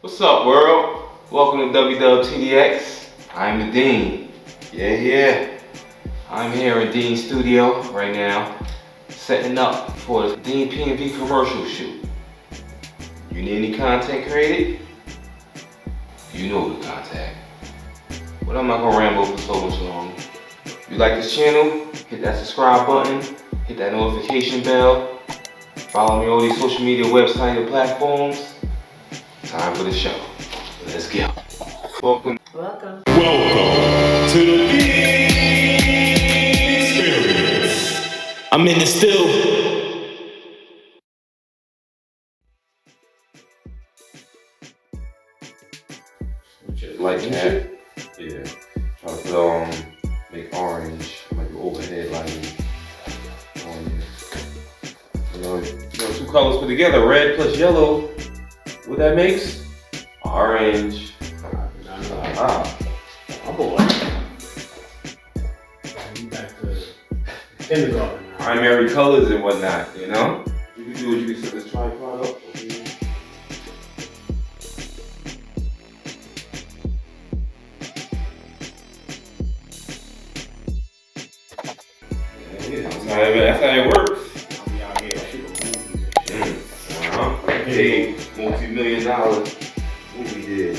What's up, world? Welcome to Wttdx. I'm the Dean. Yeah. I'm here in Dean's studio right now, setting up for the DPV Commercial shoot. You need any content created? You know the contact. But I'm not gonna ramble for so much long. If you like this channel, hit that subscribe button, hit that notification bell, follow me on all these social media websites and platforms. Time for the show. Let's go. Welcome Welcome to the DEEEAAANXperience. I'm in the still. like that. Yeah. Try to put make orange, like overhead lighting on it. You know, two colors put together, red plus yellow. What that makes? Orange. I'm boy. You back to kindergarten now. Primary colors and whatnot, you know? You can do what you can set this tripod up. That's how it works. I'll be out here shooting movies and shit. Hey, multi-million-dollar movie did.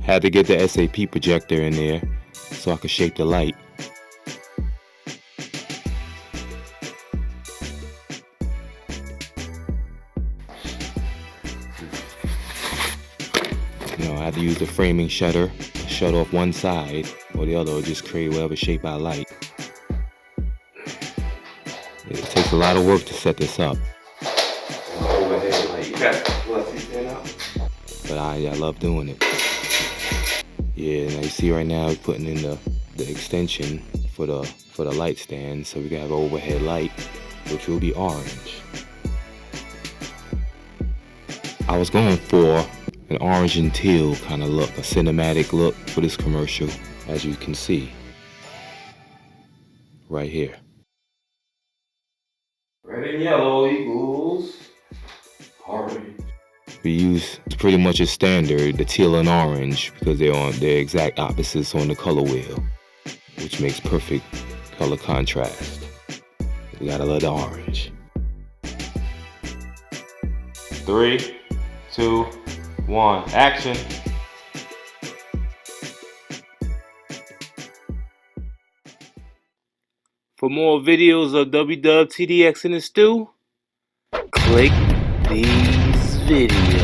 Had to get the SAP projector in there so I could shape the light. You know, I had to use the framing shutter, shut off one side or the other, or just create whatever shape I like. It takes a lot of work to set this up. Overhead, like, you got stand up. But I love doing it. Yeah, now you see right now we're putting in the extension for the light stand, so we can have an overhead light, which will be orange. I was going for an orange and teal kind of look, a cinematic look for this commercial, as you can see right here. Red and yellow equals orange. We use pretty much a standard, the teal and orange, because they're exact opposites on the color wheel, which makes perfect color contrast. We gotta love the orange. 3, 2, 1, action. For more videos of Wttdx in the stew, click these videos.